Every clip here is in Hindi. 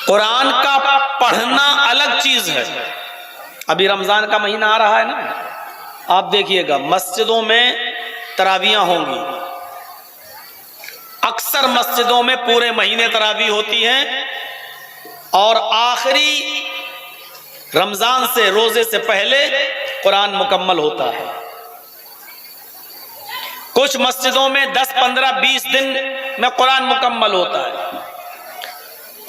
कुरान का पढ़ना अलग चीज है। अभी रमजान का महीना आ रहा है ना, आप देखिएगा मस्जिदों में तरावियां होंगी। अक्सर मस्जिदों में पूरे महीने तरावी होती हैं और आखिरी रमजान से, रोजे से पहले कुरान मुकम्मल होता है। कुछ मस्जिदों में 10, 15, 20 दिन में कुरान मुकम्मल होता है।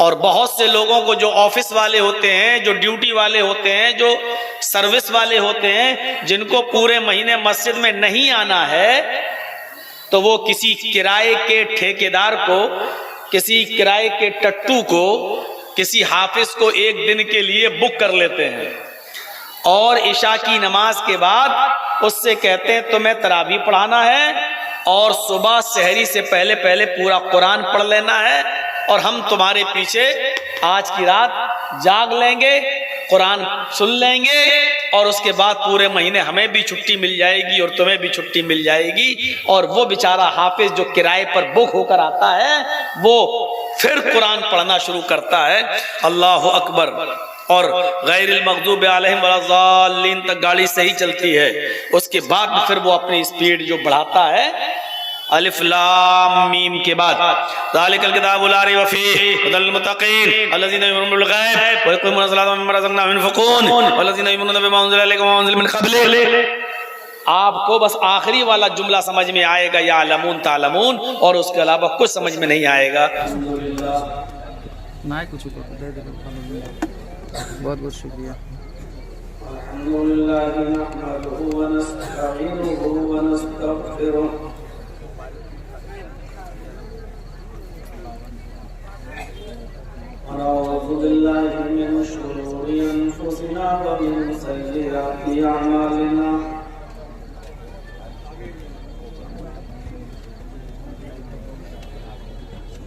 और बहुत से लोगों को, जो ऑफिस वाले होते हैं, जो ड्यूटी वाले होते हैं, जो सर्विस वाले होते हैं, जिनको पूरे महीने मस्जिद में नहीं आना है, तो वो किसी किराए के ठेकेदार को, किसी किराए के टट्टू को, किसी हाफिज को एक दिन के लिए बुक कर लेते हैं और इशा की नमाज के बाद उससे कहते हैं तुम्हें तरावी पढ़ाना है और सुबह सहरी से पहले पहले पूरा कुरान पढ़ लेना है और हम तुम्हारे पीछे आज की रात जाग लेंगे, कुरान सुन लेंगे और उसके बाद पूरे महीने हमें भी छुट्टी मिल जाएगी और तुम्हें भी छुट्टी मिल जाएगी। और वो बेचारा हाफिज जो किराए पर बुक होकर आता है, वो फिर कुरान पढ़ना शुरू करता है। अल्लाह अकबर। और गैरिल मग़दूबि अलैहिम वलज़ालिन तक गाड़ी सही चलती है, उसके बाद फिर वो अपनी स्पीड जो बढ़ाता है, अलिफ लाम मीम के बाद ज़ालिकल किताबु ला रैब फ़ीहि हुदल लिल-मुत्तक़ीन अल्लज़ीना युमिनूना बिल ग़ैब व युक़ीमूना स-सलाता व मिम्मा रज़क़नाहुम युनफ़िक़ून वल्लज़ीना युमिनूना बिमा उन्ज़िला इलैका व मा उन्ज़िला मिन क़ब्लिक। आपको बस आखिरी वाला जुमला समझ में आएगा, या अलमून तालमून, और उसके अलावा कुछ समझ में नहीं आएगा। ना कुछ दे दे, बहुत बहुत शुक्रिया। अल्हम्दुलिल्लाह नहमदुहु व नस्तईनुहु व नस्तगफिरुह व नऊज़ु बिल्लाहि मिन शुरूरि अनफुसिना व मिन सय्यिआति अअमालिना।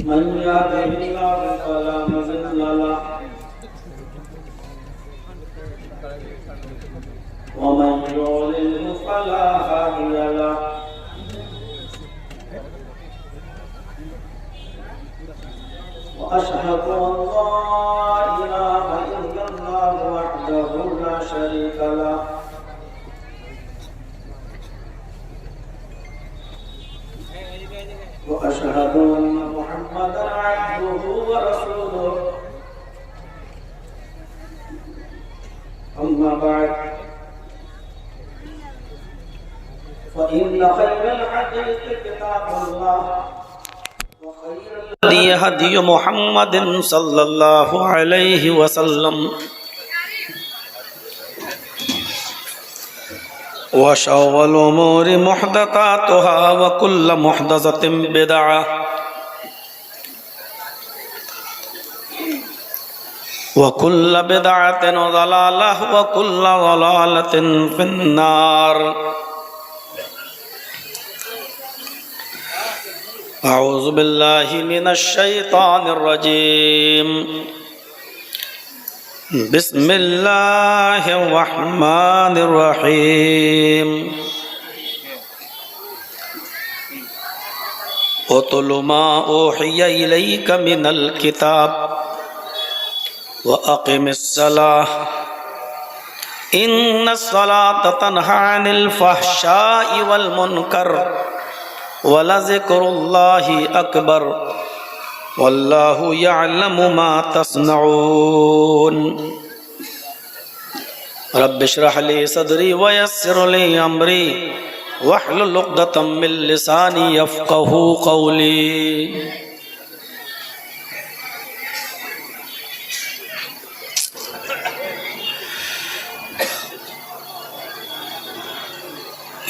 मन यहदिहिल्लाहु फला मुज़िल्ल लहु व मन युज़लिल्हु फला हादिय लहु। व अशहदु अन ला इलाहा इल्लल्लाहु वहदहु ला शरीका लहु व अशहदु अन्न मुहम्मदन अब्दुहु व रसूलुहु। अम्मा बअद फ़इन्न खैरल हदीस किताबुल्लाह व खैरल हदी हदी मुहम्मदिन सल्लल्लाहु अलैहि वसल्लम व शर्रुल उमूरि मुहदसातुहा व कुल्लु मुहदसतिन बिदअह व कुल्लु बिदअतिन ज़लालह व कुल्लु ज़लालतिन फिन्नार। अऊज़ु बिल्लाहि मिनश शैतानिर रजीम। बिस्मिल्लाहिर रहमानिर रहीम। उतलु मा ऊहिया इलैका मिनल किताब व अक़िमिस सलाह इन्नस सलाता तन्हा अनिल फ़हशाइ वल मुनकर व लज़िक्रुल्लाहि अकबर वल्लाहु यअलमु मा तस्नऊन। रब्बि इश्रह ली सदरी व यस्सिर ली अमरी वहलुल उक़दतम मिन लिसानी यफ़क़हू क़ौली।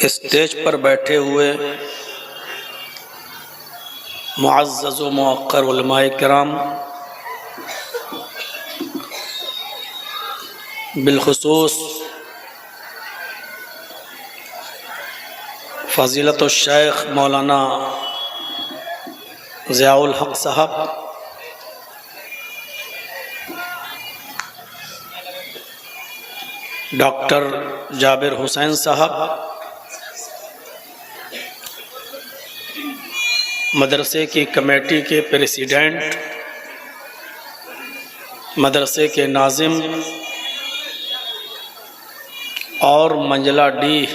स्टेज पर बैठे हुए मुअज़्ज़ज़ व मुअक्कर उलमाए किराम, बिलखुसूस फ़ज़ीलतुल शेख मौलाना ज़ियाउल हक़ साहब, डॉक्टर जाबिर हुसैन साहब, मदरसे की कमेटी के प्रेसिडेंट मदरसे के नाजिम और मंजला डी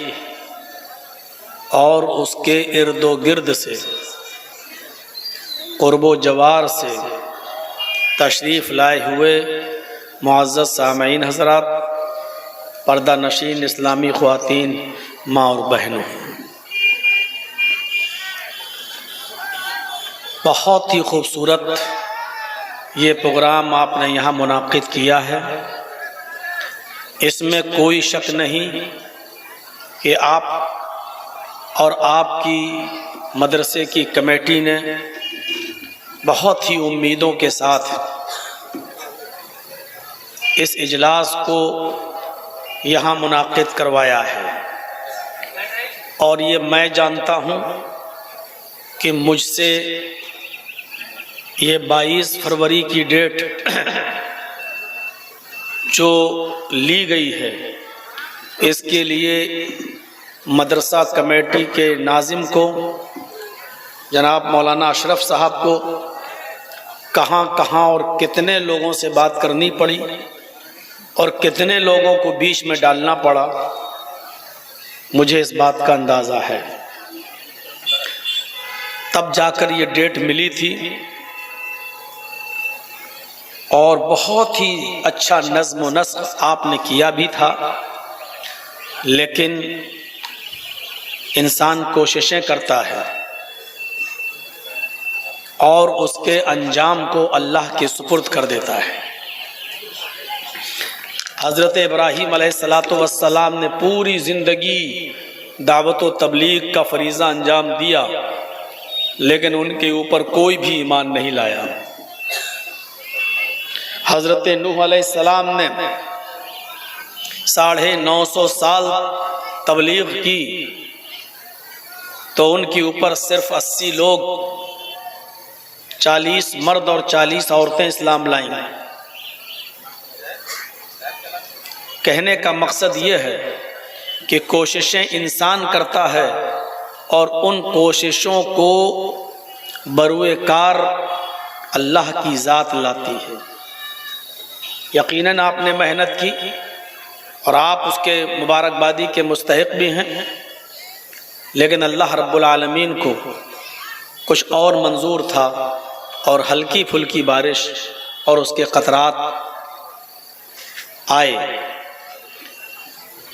और उसके इर्दो गिर्द से क़ुर्बो जवार से तशरीफ़ लाए हुए मुअज़्ज़ज़ सामईन हज़रात, पर्दा नशीन इस्लामी ख़वातीन, माँ और बहनों, बहुत ही खूबसूरत ये प्रोग्राम आपने यहाँ मुनाक़िद किया है। इसमें कोई शक नहीं कि आप और आपकी मदरसे की कमेटी ने बहुत ही उम्मीदों के साथ इस इजलास को यहाँ मुनाक़िद करवाया है। और ये मैं जानता हूँ कि मुझसे ये 22 फरवरी की डेट जो ली गई है, इसके लिए मदरसा कमेटी के नाजिम को जनाब मौलाना अशरफ साहब को कहाँ कहाँ और कितने लोगों से बात करनी पड़ी और कितने लोगों को बीच में डालना पड़ा, मुझे इस बात का अंदाज़ा है। तब जाकर ये डेट मिली थी और बहुत ही अच्छा नज़्म व नस्ख आपने किया भी था, लेकिन इंसान कोशिशें करता है और उसके अंजाम को अल्लाह के सुपुर्द कर देता है। हज़रत इब्राहीम अलैहिस्सलातु वस्सलाम ने पूरी ज़िंदगी दावत व तबलीग का फरीज़ा अंजाम दिया, लेकिन उनके ऊपर कोई भी ईमान नहीं लाया। हज़रत नूह अलैहिस्सलाम ने 950 साल तबलीग की तो उनके ऊपर सिर्फ 80 लोग, 40 मर्द और 40 औरतें इस्लाम लाईं। कहने का मकसद ये है कि कोशिशें इंसान करता है और उन कोशिशों को बरूए कार अल्लाह की ज़ात लाती है। यकीनन आपने मेहनत की और आप उसके मुबारकबादी के मुस्तहिक भी हैं, लेकिन अल्लाह रब्बुल आलमीन को कुछ और मंजूर था और हल्की फुल्की बारिश और उसके क़तरात आए।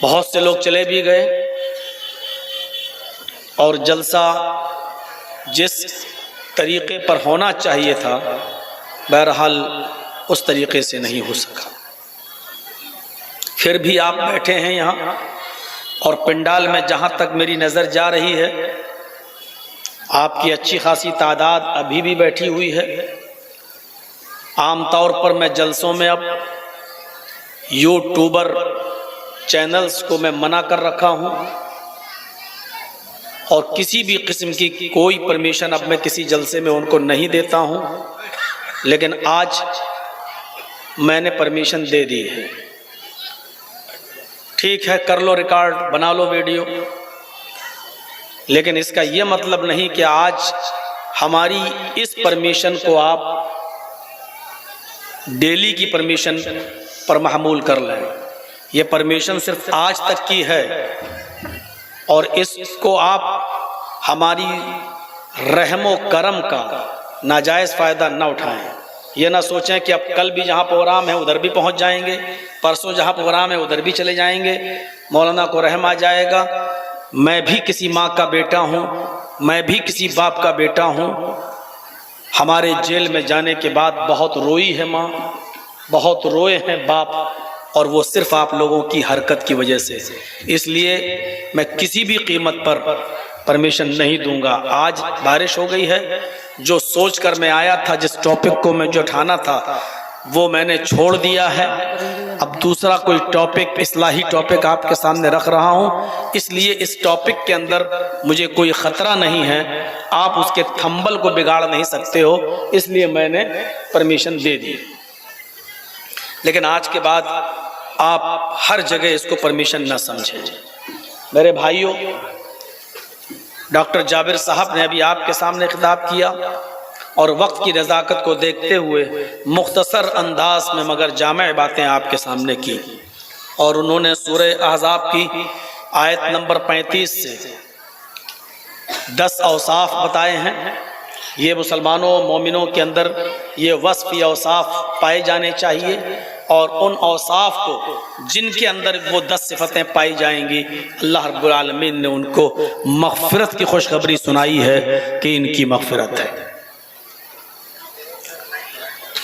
बहुत से लोग चले भी गए और जलसा जिस तरीक़े पर होना चाहिए था, बहरहाल उस तरीक़े से नहीं हो सका। फिर भी आप बैठे हैं यहाँ और पंडाल में जहाँ तक मेरी नज़र जा रही है, आपकी अच्छी खासी तादाद अभी भी बैठी हुई है। आम तौर पर मैं जलसों में अब यूट्यूबर चैनल्स को मैं मना कर रखा हूँ और किसी भी किस्म की कोई परमिशन अब मैं किसी जलसे में उनको नहीं देता हूँ, लेकिन आज मैंने परमिशन दे दी है। ठीक है, कर लो रिकॉर्ड, बना लो वीडियो, लेकिन इसका ये मतलब नहीं कि आज हमारी इस परमिशन को आप डेली की परमिशन पर महमूल कर लें। ये परमिशन सिर्फ आज तक की है और इसको आप हमारी रहमो करम का नाजायज़ फ़ायदा न उठाएं। ये ना सोचें कि अब कल भी जहाँ प्रोग्राम है उधर भी पहुँच जाएंगे, परसों जहाँ प्रोग्राम है उधर भी चले जाएंगे, मौलाना को रहम आ जाएगा। मैं भी किसी माँ का बेटा हूँ, मैं भी किसी बाप का बेटा हूँ। हमारे जेल में जाने के बाद बहुत रोई है माँ, बहुत रोए हैं बाप, और वो सिर्फ आप लोगों की हरकत की वजह से। इसलिए मैं किसी भी कीमत पर परमिशन नहीं दूंगा। आज बारिश हो गई है, जो सोच कर मैं आया था, जिस टॉपिक को मैं जो उठाना था वो मैंने छोड़ दिया है। अब दूसरा कोई टॉपिक, इस्लाही टॉपिक आपके सामने रख रहा हूँ, इसलिए इस टॉपिक के अंदर मुझे कोई ख़तरा नहीं है, आप उसके थंबल को बिगाड़ नहीं सकते हो, इसलिए मैंने परमिशन दे दी। लेकिन आज के बाद आप हर जगह इसको परमिशन न समझें। मेरे भाइयों, डॉक्टर जाबिर साहब ने अभी आपके सामने खिताब किया और वक्त की नज़ाकत को देखते हुए मुख्तसर अंदाज में मगर जामे बातें आपके सामने की। और उन्होंने सूरह अहज़ाब की आयत नंबर 35 से 10 औसाफ बताए हैं। ये मुसलमानों मोमिनों के अंदर ये वस्फ़ या औसाफ पाए जाने चाहिए, और उन औसाफ को जिनके अंदर वो 10 सिफतें पाई जाएंगी, अल्लाह रब्बुल आलमीन ने उनको मग़फ़िरत की खुशखबरी सुनाई है कि इनकी मग़फ़िरत है।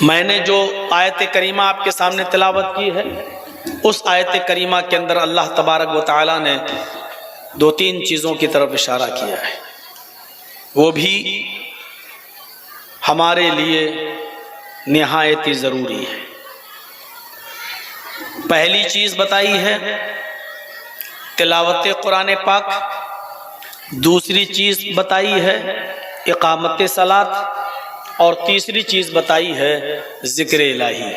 मैंने जो आयत करीमा आपके सामने तिलावत की है, उस आयत करीमा के अंदर अल्लाह तबारक व तआला ने 2-3 चीज़ों की तरफ इशारा किया है, वो भी हमारे लिए निहायत ही ज़रूरी है। पहली चीज़ बताई है तिलावत कुरान पाक, दूसरी चीज़ बताई है इकामत सलात, और तीसरी चीज़ बताई है ज़िक्र इलाही।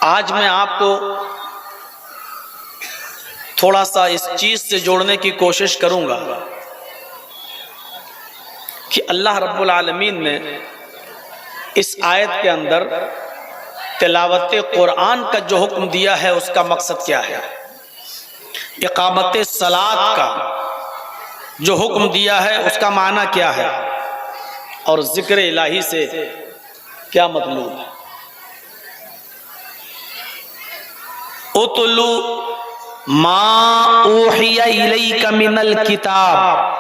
आज मैं आपको थोड़ा सा इस चीज़ से जोड़ने की कोशिश करूंगा कि अल्लाह रब्बुल आलमीन ने इस आयत के अंदर तिलावत कुरान का जो हुक्म दिया है उसका मकसद क्या है, इकामत सलात का जो हुक्म दिया है उसका माना क्या है, और ज़िक्र इलाही से क्या मतलब है। उतलु मा ऊहिया इलैका मिनल किताब।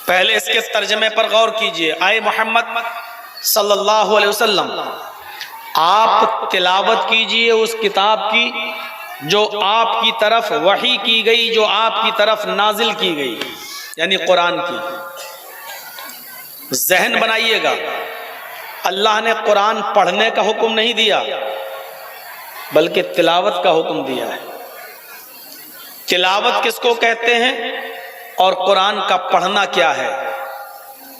पहले इसके तर्जमे पर गौर कीजिए। आए मोहम्मद सल्लल्लाहु अलैहि वसल्लम, आप तिलावत कीजिए उस किताब की जो आपकी तरफ वही की गई, जो आपकी तरफ नाजिल की गई, यानी कुरान की। जहन बनाइएगा, अल्लाह ने कुरान पढ़ने का हुक्म नहीं दिया बल्कि तिलावत का हुक्म दिया है। तिलावत किसको कहते हैं और कुरान का पढ़ना क्या है,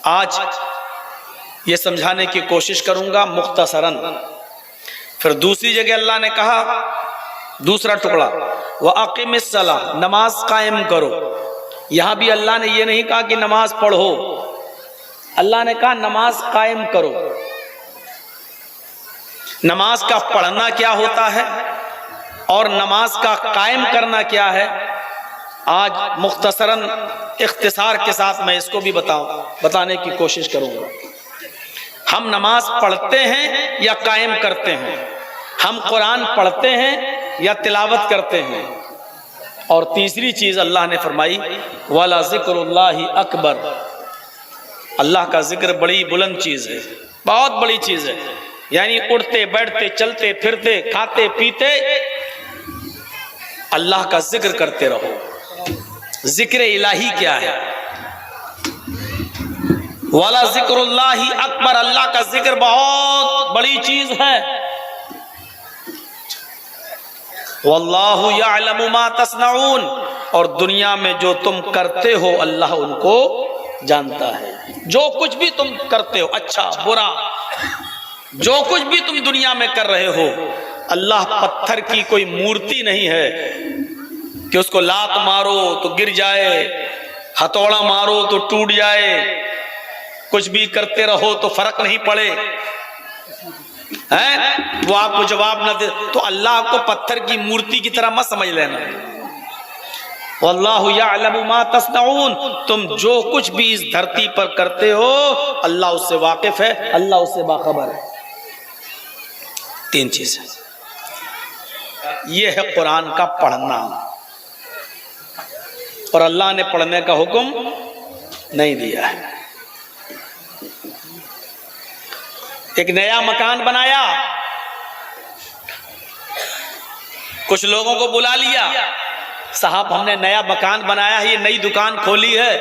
आज ये समझाने की कोशिश करूंगा मुख्तसरन। फिर दूसरी जगह अल्लाह ने कहा, दूसरा टुकड़ा, व अक़िमिस सला, नमाज कायम करो। यहां भी अल्लाह ने ये नहीं कहा कि नमाज पढ़ो, अल्लाह ने कहा नमाज कायम करो। नमाज का पढ़ना क्या होता है और नमाज का कायम करना क्या है, आज मुख्तसरन इख्तिसार के साथ मैं इसको भी बताने की कोशिश करूंगा। हम नमाज पढ़ते हैं या कायम करते हैं, हम कुरान पढ़ते हैं या तिलावत करते हैं। और तीसरी चीज अल्लाह ने फरमाई, वाला ज़िक्रुल्लाहि अकबर, अल्लाह का जिक्र बड़ी बुलंद चीज है, बहुत बड़ी चीज है। यानी उठते बैठते चलते फिरते खाते पीते अल्लाह का जिक्र करते रहो। जिक्र इलाही क्या है, वाला ज़िक्रुल्लाहि अकबर, अल्लाह का जिक्र बहुत बड़ी चीज है। वल्लाहु यअलमु मा तस्नऊन, और दुनिया में जो तुम करते हो अल्लाह उनको जानता है। जो कुछ भी तुम करते हो, अच्छा बुरा, जो कुछ भी तुम दुनिया में कर रहे हो, अल्लाह पत्थर की कोई मूर्ति नहीं है कि उसको लात मारो तो गिर जाए, हथौड़ा मारो तो टूट जाए, कुछ भी करते रहो तो फर्क नहीं पड़े, हैं? वो आपको जवाब न दे तो अल्लाह को पत्थर की मूर्ति की तरह मत समझ लेना। वल्लाहु यअलमु मा तस्नऊन, तुम जो कुछ भी इस धरती पर करते हो अल्लाह उससे वाकिफ है, अल्लाह उससे बाखबर है। 3 चीज ये है कुरान का पढ़ना, और अल्लाह ने पढ़ने का हुक्म नहीं दिया है। एक नया मकान बनाया, कुछ लोगों को बुला लिया, साहब हमने नया मकान बनाया है, ये नई दुकान खोली है,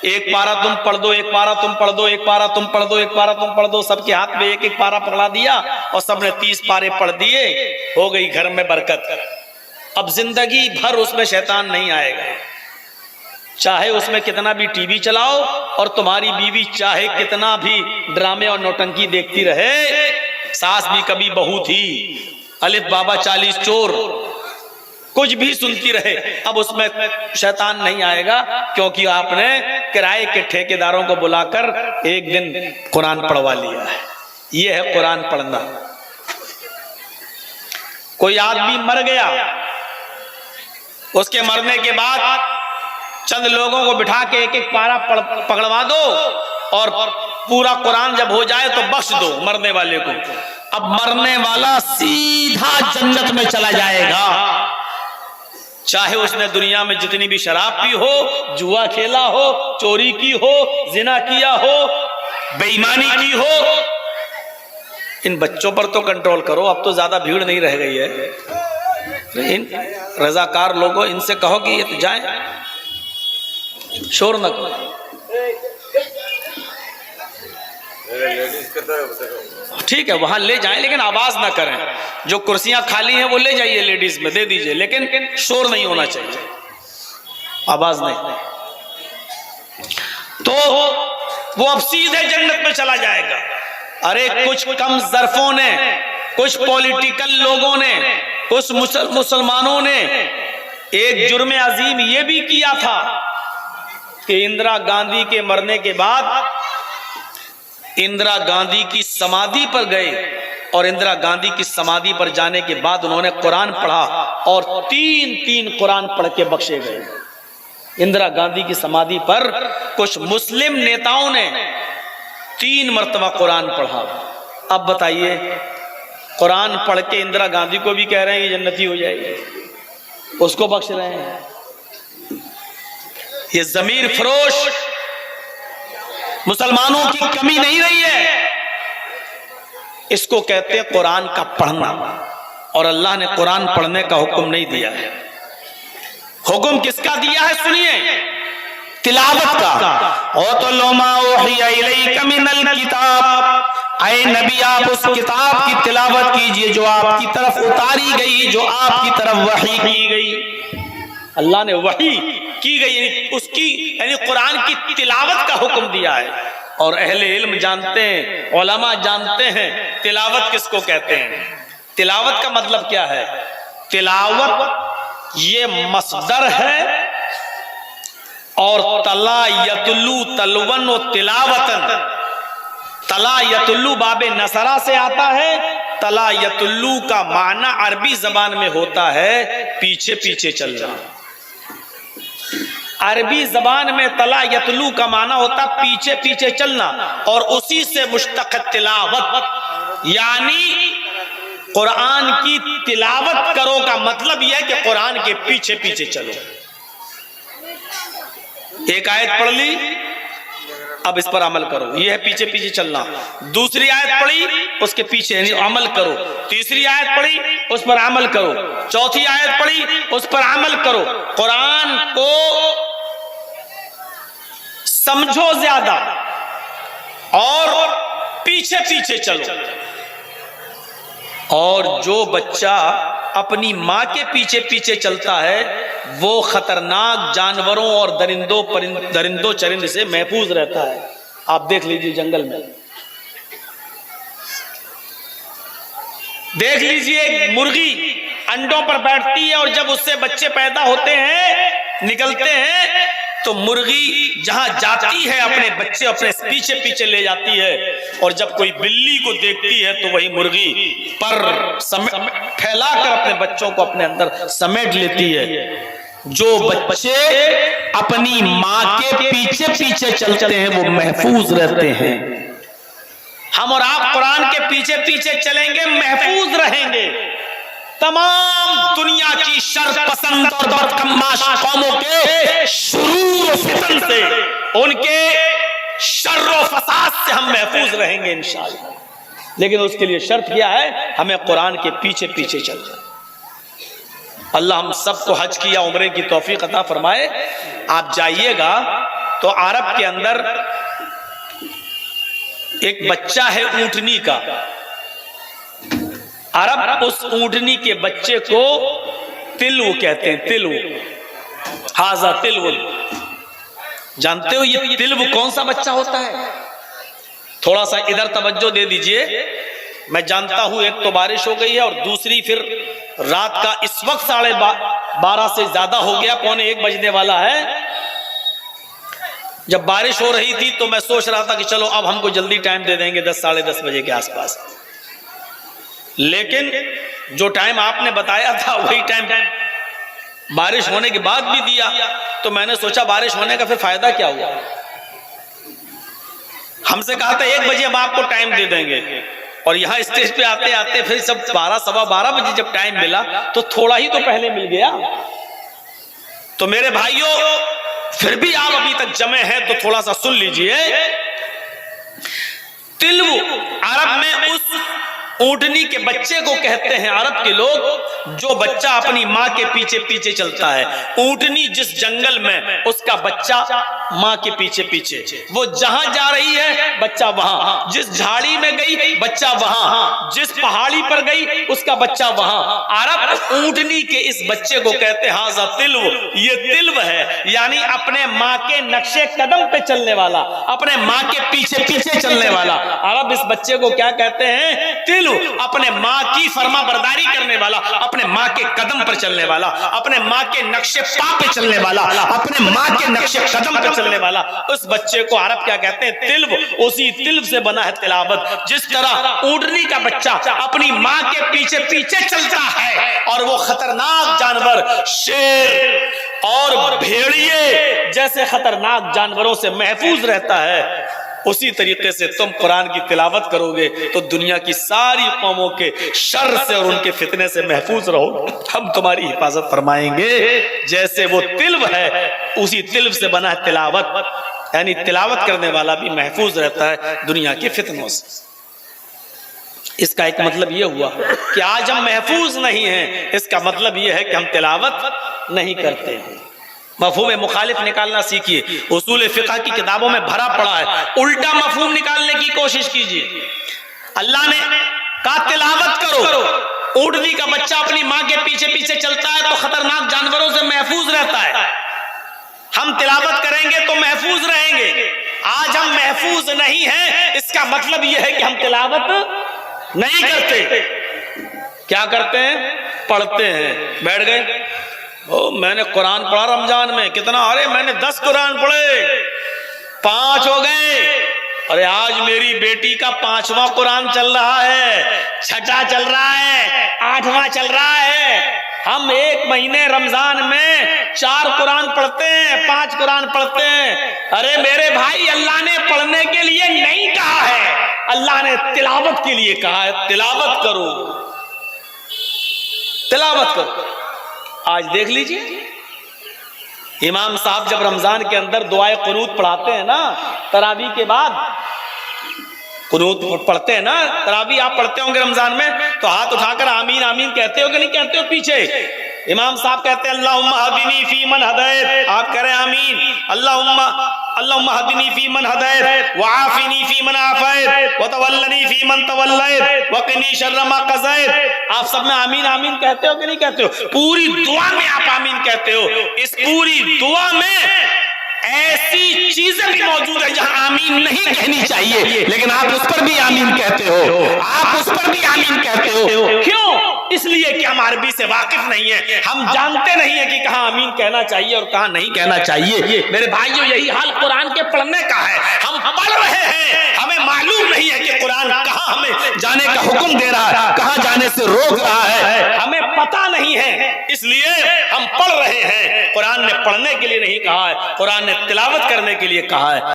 एक पारा तुम पढ़ दो, एक पारा तुम पढ़ दो, एक पारा तुम पढ़ दो, एक पारा तुम पढ़ दो। सबके हाथ में एक एक पारा पकड़ा दिया और सबने 30 पारे पढ़ दिए, हो गई घर में बरकत। अब जिंदगी भर उसमें शैतान नहीं आएगा, चाहे उसमें कितना भी टीवी चलाओ और तुम्हारी बीवी चाहे कितना भी ड्रामे और नौटंकी देखती रहे, सास भी कभी बहू थी, अलिफ बाबा 40 चोर, कुछ भी सुनती रहे, अब उसमें शैतान नहीं आएगा, क्योंकि आपने किराए के ठेकेदारों को बुलाकर एक दिन कुरान पढ़वा लिया है। यह है कुरान पढ़ना। कोई आदमी मर गया, उसके मरने के बाद चंद लोगों को बिठा के एक एक पारा पकड़वा दो और पूरा कुरान जब हो जाए तो बख्श दो मरने वाले को। अब मरने वाला सीधा जन्नत में चला जाएगा, चाहे उसने दुनिया में जितनी भी शराब पी हो, जुआ खेला हो, चोरी की हो, जिना किया हो, बेईमानी की हो। इन बच्चों पर तो कंट्रोल करो, अब तो ज्यादा भीड़ नहीं रह गई है। इन रजाकार लोगों, इनसे कहो कि ये तो जाए, शोर न करो। ठीक है, वहां ले जाएं, लेकिन आवाज ना करें। जो कुर्सियां खाली हैं वो ले जाइए, लेडीज में दे दीजिए, लेकिन शोर नहीं होना चाहिए, आवाज नहीं। तो वो अब सीधे जन्नत में चला जाएगा। अरे कुछ कम ज़र्फों ने, कुछ पॉलिटिकल लोगों ने, कुछ मुसलमानों ने एक जुर्म अजीम ये भी किया था कि इंदिरा गांधी के मरने के बाद इंदिरा गांधी की समाधि पर गए और इंदिरा गांधी की समाधि पर जाने के बाद उन्होंने कुरान पढ़ा और 3 कुरान पढ़ के बख्शे गए। इंदिरा गांधी की समाधि पर कुछ मुस्लिम नेताओं ने 3 मरतबा कुरान पढ़ा। अब बताइए, कुरान पढ़ के इंदिरा गांधी को भी कह रहे हैं ये जन्नती हो जाएगी, उसको बख्श रहे हैं। ये जमीर फरोश मुसलमानों की कमी नहीं रही है, इसको कहते हैं कुरान का पढ़ना। और अल्लाह ने कुरान पढ़ने का हुक्म नहीं दिया है। हुक्म किसका दिया है सुनिए, तिलावत का। ओ तो लोमा ओहिया इलैका मिनल किताब, ऐ नबी आप उस किताब की तिलावत कीजिए जो आपकी तरफ उतारी गई, जो आपकी तरफ वही की गई। अल्लाह ने वही की गई उसकी, यानी कुरान की तिलावत का हुक्म दिया है। और अहले इल्म जानते हैं, उलमा जानते हैं तिलावत किसको कहते हैं। तिलावत का मतलब क्या है? तिलावत ये मसदर है, और तला यतुल्लू तलवन व तिलावतन, तला यतुल्लू बाबे नसरा से आता है। तला यतुल्लू का माना अरबी जबान में होता है पीछे पीछे चलना। अरबी जबान में तला यतलू का माना होता पीछे पीछे चलना, और उसी से मुश्तक तिलावत, यानी कुरान की तिलावत करो का मतलब यह है कि कुरान के पीछे पीछे चलो। एक आयत पढ़ ली, अब इस पर अमल करो, यह है पीछे पीछे चलना। दूसरी आयत पढ़ी, उसके पीछे अमल करो। तीसरी आयत पढ़ी, उस पर अमल करो। चौथी आयत पढ़ी, उस पर अमल करो। कुरान को समझो ज्यादा और पीछे पीछे चलो। और जो बच्चा अपनी माँ के पीछे पीछे चलता है वो खतरनाक जानवरों और दरिंदों चरिंद से महफूज रहता है। आप देख लीजिए, जंगल में देख लीजिए, मुर्गी अंडों पर बैठती है और जब उससे बच्चे पैदा होते हैं, निकलते हैं, तो मुर्गी जहां जाती है अपने बच्चे अपने पीछे पीछे ले जाती है, और जब कोई बिल्ली को देखती है तो वही मुर्गी पर फैलाकर अपने बच्चों को अपने अंदर समेट लेती है। जो बच्चे अपनी माँ के पीछे पीछे चलते हैं वो महफूज रहते हैं। हम और आप कुरान के पीछे पीछे चलेंगे, महफूज रहेंगे। तमाम दुनिया की शर पसंद और बदकमाश कौमों के शुरूर और फितन से, उनके शर और फसाद से हम महफूज रहेंगे इंशाअल्लाह। लेकिन उसके लिए शर्त क्या है? हमें कुरान के पीछे पीछे चलना। अल्लाह हम सबको हज किया उम्रे की तौफीक अता फरमाए। आप जाइएगा तो अरब के अंदर एक बच्चा है ऊंटनी का। अरब उस ऊंटनी के बच्चे को तिलव कहते हैं। तिलव, हाजा तिलव। जानते हो ये तिलव कौन सा बच्चा होता है? थोड़ा सा इधर तवज्जो दे दीजिए। मैं जानता हूं एक तो बारिश हो गई है और दूसरी फिर रात का इस वक्त 12:30 से ज्यादा हो गया, 12:45 बजने वाला है। जब बारिश हो रही थी तो मैं सोच रहा था कि चलो अब हमको जल्दी टाइम दे देंगे 10 साढ़े 10 बजे के आसपास, लेकिन जो टाइम आपने बताया था वही टाइम बारिश होने के बाद भी दिया। तो मैंने सोचा बारिश होने का फिर फायदा क्या हुआ। हमसे कहा था 1 बजे हम आपको टाइम दे देंगे, और यहां स्टेज पे आते आते फिर सब 12 सवा 12 बजे जब टाइम मिला तो थोड़ा ही तो पहले मिल गया। तो मेरे भाइयों, फिर भी आप अभी तक जमे हैं तो थोड़ा सा सुन लीजिए। तिल्व अरब में उस ऊंटनी के बच्चे को कहते हैं अरब के लोग जो बच्चा अपनी माँ के पीछे पीछे चलता है। ऊंटनी जिस जंगल में, उसका बच्चा माँ के पीछे पीछे, वो जहां जा रही है बच्चा वहां, जिस झाड़ी में गई बच्चा वहां, जिस पहाड़ी पर गई उसका बच्चा वहां। अरब ऊंटनी के इस बच्चे को कहते हैं हाजा तिल्व, ये तिल्व है, यानी अपने माँ के नक्शे कदम पे चलने वाला, अपने माँ के पीछे पीछे चलने वाला। अरब इस बच्चे को क्या कहते हैं? तिल्व, अपने माँ की फर्मा बरदारी करने वाला, अपने माँ के कदम पर चलने वाला, अपने माँ के नक्शे पा पे चलने वाला, अपने माँ के नक्शे कदम पे चलने वाला। उस बच्चे को अरब क्या कहते हैं? तिल्व। उसी तिल्व से बना है तिलावत। जिस तरह ऊंटनी का बच्चा अपनी माँ के पीछे पीछे चलता है और वो खतरनाक जानवर शेर और भेड़िए जैसे खतरनाक जानवरों से महफूज रहता है, उसी तरीके से तुम कुरान की तिलावत करोगे तो दुनिया की सारी कौमों के शर से और उनके फितने से महफूज रहोगे। हम तुम्हारी हिफाजत फरमाएंगे। जैसे वो तिल्व है, उसी तिल्व से बना है तिलावत, यानी तिलावत करने वाला भी महफूज रहता है दुनिया के फितनों से। इसका एक मतलब यह हुआ कि आज हम महफूज नहीं हैं, इसका मतलब यह है कि हम तिलावत नहीं करते हैं। मफहूम मुखालिफ निकालना सीखिए। उसूल फिक़ह की किताबों में भरा पड़ा है, उल्टा मफहूम निकालने की कोशिश कीजिए। अल्लाह ने कहा तिलावत करो। ऊंटनी का बच्चा अपनी माँ के पीछे पीछे चलता है तो खतरनाक जानवरों से महफूज रहता है। हम तिलावत करेंगे तो महफूज रहेंगे। आज हम महफूज नहीं हैं, इसका मतलब यह है कि हम तिलावत नहीं करते। क्या करते हैं? पढ़ते हैं। बैठ गए, ओ मैंने कुरान पढ़ा रमजान में, कितना? अरे मैंने 10 कुरान पढ़े, 5 हो गए। अरे आज मेरी बेटी का 5वां कुरान चल रहा है, 6ठा चल रहा है, 8वां चल रहा है। हम एक महीने रमजान में 4 कुरान पढ़ते हैं, 5 कुरान पढ़ते हैं। अरे मेरे भाई, अल्लाह ने पढ़ने के लिए नहीं कहा है, अल्लाह ने तिलावत के लिए कहा है। तिलावत करो, तिलावत करो। आज देख लीजिए, इमाम साहब जब रमजान के अंदर दुआए कुनूत पढ़ाते हैं ना, तरावी के बाद कुनूत पढ़ते हैं ना, तरावी आप पढ़ते होंगे रमजान में, तो हाथ उठाकर आमीन आमीन कहते हो कि नहीं कहते हो? पीछे इमाम साहब कहते हैं अल्लाहुम्मा हदीनी फी मन हदैत, आप कह रहे हैं आमीन। अल्लाहुम्मा हदीनी फी मन हदैत व आफिनी फी मन आफैत व तवल्लनी फी मन तवल्लैत व क़िनी शर्र मा क़ज़ैत। आप सब में आमीन आमीन कहते हो कि नहीं कहते हो? पूरी दुआ में आप आमीन कहते हो। इस पूरी दुआ में ऐसी चीजें भी मौजूद है जहां आमीन नहीं कहनी चाहिए, लेकिन आप उस पर भी आमीन कहते हो, आप उस पर भी आमीन कहते हो। क्यों? इसलिए कि हम अरबी से वाकिफ नहीं है, हम जानते नहीं है कि कहाँ आमीन कहना चाहिए और कहाँ नहीं कहना चाहिए। मेरे भाइयों, यही हाल कुरान के पढ़ने का है। हम पढ़ रहे हैं, हमें मालूम नहीं है कि कुरान कहाँ हमें जाने का हुक्म दे रहा है, कहाँ जाने से रोक रहा है, हमें पता नहीं है, इसलिए हम पढ़ रहे हैं। कुरान ने पढ़ने के लिए नहीं कहा है, कुरान ने तिलावत करने के लिए कहा है।